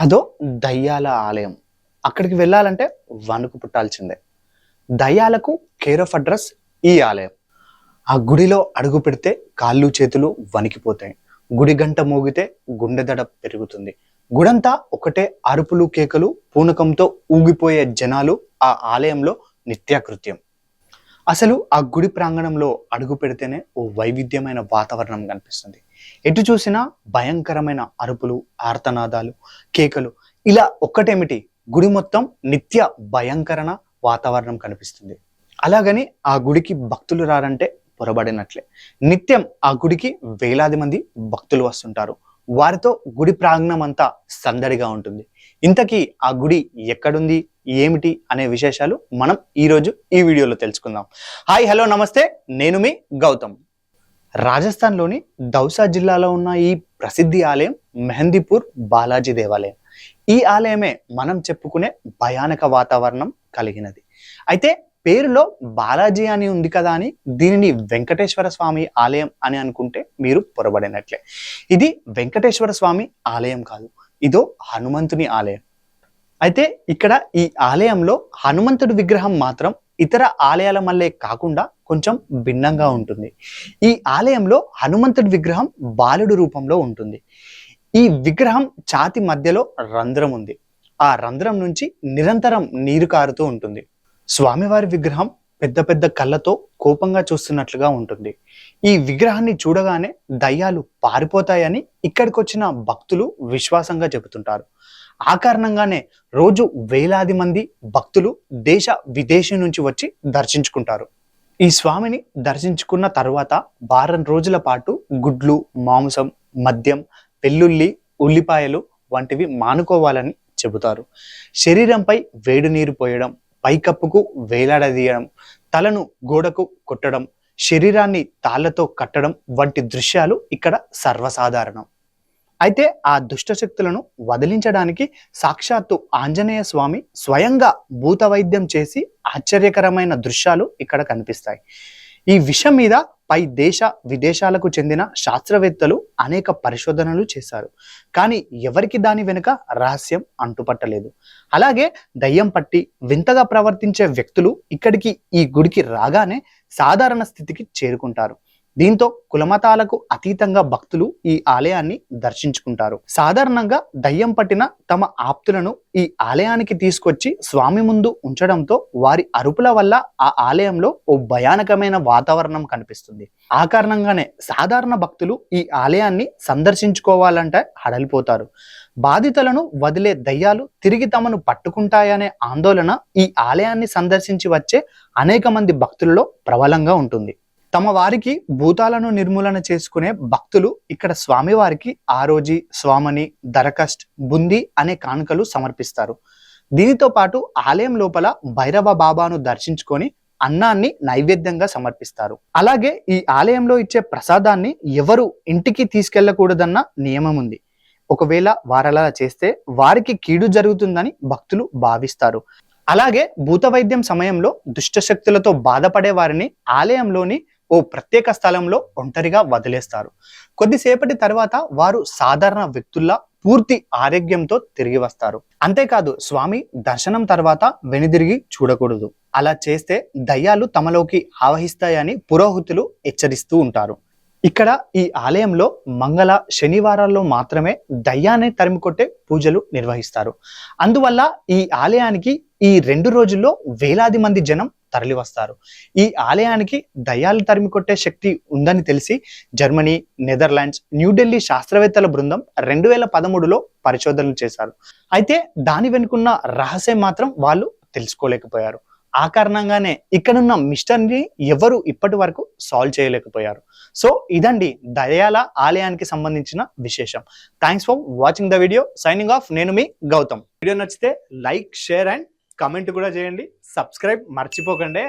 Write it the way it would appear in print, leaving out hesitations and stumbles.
అదో దయ్యాల ఆలయం. అక్కడికి వెళ్ళాలంటే వణుకు పుట్టాల్సిందే. దయ్యాలకు కేర్ ఆఫ్ అడ్రస్ ఈ ఆలయం. ఆ గుడిలో అడుగు పెడితే కాళ్ళు చేతులు వణికిపోతాయి. గుడి గంట మోగితే గుండె దడ పెరుగుతుంది. గుడంతా ఒకటే అరుపులు కేకలు, పూనకంతో ఊగిపోయే జనాలు ఆ ఆలయంలో నిత్యకృత్యం. అసలు ఆ గుడి ప్రాంగణంలో అడుగు పెడితేనే ఓ వైవిధ్యమైన వాతావరణం కనిపిస్తుంది. ఎటు చూసినా భయంకరమైన అరుపులు, ఆర్తనాదాలు, కేకలు. ఇలా ఒక్కటేమిటి, గుడి మొత్తం నిత్య భయంకరణ వాతావరణం కనిపిస్తుంది. అలాగని ఆ గుడికి భక్తులు రారంటే పొరబడినట్లే. నిత్యం ఆ గుడికి వేలాది మంది భక్తులు వస్తుంటారు. వారితో గుడి ప్రాంగణం అంతా సందడిగా ఉంటుంది. ఇంతకీ ఆ గుడి ఎక్కడుంది, ఏమిటి అనే విశేషాలు మనం ఈరోజు ఈ వీడియోలో తెలుసుకుందాం. హాయ్, హలో, నమస్తే. నేను మీ గౌతమ్. రాజస్థాన్లోని దౌసా జిల్లాలో ఉన్న ఈ ప్రసిద్ధి ఆలయం మెహందీపూర్ బాలాజీ దేవాలయం. ఈ ఆలయమే మనం చెప్పుకునే భయానక వాతావరణం కలిగినది. అయితే పేరులో బాలాజీ అని ఉంది కదా అని దీనిని వెంకటేశ్వర స్వామి ఆలయం అని అనుకుంటే మీరు పొరబడినట్లే. ఇది వెంకటేశ్వర స్వామి ఆలయం కాదు, ఇదో హనుమంతుని ఆలయం. అయితే ఇక్కడ ఈ ఆలయంలో హనుమంతుడి విగ్రహం మాత్రం ఇతర ఆలయాల మళ్ళీ కాకుండా కొంచెం భిన్నంగా ఉంటుంది. ఈ ఆలయంలో హనుమంతుడి విగ్రహం బాలుడు రూపంలో ఉంటుంది. ఈ విగ్రహం ఛాతి మధ్యలో రంధ్రం ఉంది. ఆ రంధ్రం నుంచి నిరంతరం నీరు కారుతూ ఉంటుంది. స్వామివారి విగ్రహం పెద్ద పెద్ద కళ్ళతో కోపంగా చూస్తున్నట్లుగా ఉంటుంది. ఈ విగ్రహాన్ని చూడగానే దయ్యాలు పారిపోతాయని ఇక్కడికి వచ్చిన భక్తులు విశ్వాసంగా చెబుతుంటారు. ఆ కారణంగానే రోజు వేలాది మంది భక్తులు దేశ విదేశీ నుంచి వచ్చి దర్శించుకుంటారు. ఈ స్వామిని దర్శించుకున్న తర్వాత వారం రోజుల పాటు గుడ్లు, మాంసం, మద్యం, వెల్లుల్లి, ఉల్లిపాయలు వంటివి మానుకోవాలని చెబుతారు. శరీరంపై వేడి నీరు పోయడం, పైకప్పుకు వేలాడదీయడం, తలను గోడకు కొట్టడం, శరీరాన్ని తాళ్లతో కట్టడం వంటి దృశ్యాలు ఇక్కడ సర్వసాధారణం. అయితే ఆ దుష్ట శక్తులను వదిలించడానికి సాక్షాత్తు ఆంజనేయ స్వామి స్వయంగా భూత వైద్యం చేసి ఆశ్చర్యకరమైన దృశ్యాలు ఇక్కడ కనిపిస్తాయి. ఈ విషయం మీద పై దేశ విదేశాలకు చెందిన శాస్త్రవేత్తలు అనేక పరిశోధనలు చేశారు. కానీ ఎవరికి దాని వెనుక రహస్యం అంటుపట్టలేదు. అలాగే దయ్యం పట్టి వింతగా ప్రవర్తించే వ్యక్తులు ఇక్కడికి ఈ గుడికి రాగానే సాధారణ స్థితికి చేరుకుంటారు. దీంతో కులమతాలకు అతీతంగా భక్తులు ఈ ఆలయాన్ని దర్శించుకుంటారు. సాధారణంగా దయ్యం పట్టిన తమ ఆప్తులను ఈ ఆలయానికి తీసుకొచ్చి స్వామి ముందు ఉంచడంతో వారి అరుపుల వల్ల ఆ ఆలయంలో ఓ భయానకమైన వాతావరణం కనిపిస్తుంది. ఆ కారణంగానే సాధారణ భక్తులు ఈ ఆలయాన్ని సందర్శించుకోవాలంటే హడలిపోతారు. బాధితులను వదిలే దయ్యాలు తిరిగి తమను పట్టుకుంటాయనే ఆందోళన ఈ ఆలయాన్ని సందర్శించి వచ్చే అనేక మంది భక్తులలో ప్రబలంగా ఉంటుంది. తమ వారికి భూతాలను నిర్మూలన చేసుకునే భక్తులు ఇక్కడ స్వామివారికి ఆరోజి, స్వామని, దరఖస్ట్, బుంది అనే కానుకలు సమర్పిస్తారు. దీనితో పాటు ఆలయం లోపల భైరవ బాబాను దర్శించుకొని అన్నాన్ని నైవేద్యంగా సమర్పిస్తారు. అలాగే ఈ ఆలయంలో ఇచ్చే ప్రసాదాన్ని ఎవరు ఇంటికి తీసుకెళ్లకూడదన్న నియమం ఉంది. ఒకవేళ వారలా చేస్తే వారికి కీడు జరుగుతుందని భక్తులు భావిస్తారు. అలాగే భూత వైద్యం సమయంలో దుష్టశక్తులతో బాధపడే వారిని ఆలయంలోని ఓ ప్రత్యేక స్థలంలో ఒంటరిగా వదిలేస్తారు. కొద్దిసేపటి తర్వాత వారు సాధారణ వ్యక్తుల్లా పూర్తి ఆరోగ్యంతో తిరిగి వస్తారు. అంతేకాదు స్వామి దర్శనం తర్వాత వెనుదిరిగి చూడకూడదు. అలా చేస్తే దయ్యాలు తమలోకి ఆవహిస్తాయని పురోహితులు హెచ్చరిస్తూ ఉంటారు. ఇక్కడ ఈ ఆలయంలో మంగళ, శనివారాల్లో మాత్రమే దయ్యాన్ని తరిమికొట్టే పూజలు నిర్వహిస్తారు. అందువల్ల ఈ ఆలయానికి ఈ 2 రోజుల్లో వేలాది మంది జనం తరలి వస్తారు. ఈ ఆలయానికి దయ్యాలు తరిమి కొట్టే శక్తి ఉందని తెలిసి జర్మనీ, నెదర్లాండ్స్, న్యూఢిల్లీ శాస్త్రవేత్తల బృందం 2013లో పరిశోధనలు చేశారు. అయితే దాని వెనుకున్న రహస్యం మాత్రం వాళ్ళు తెలుసుకోలేకపోయారు. ఆ కారణంగానే ఇక్కడున్న మిస్టరీని ఎవరు ఇప్పటి వరకు సాల్వ్ చేయలేకపోయారు. సో ఇదండి దయ్యాల ఆలయానికి సంబంధించిన విశేషం. Thanks for watching the video. Signing off. నేను మీ గౌతమ్. వీడియో నచ్చితే లైక్, షేర్ అండ్ కమెంట్ కూడా చేయండి. సబ్స్క్రైబ్ మర్చిపోకండి.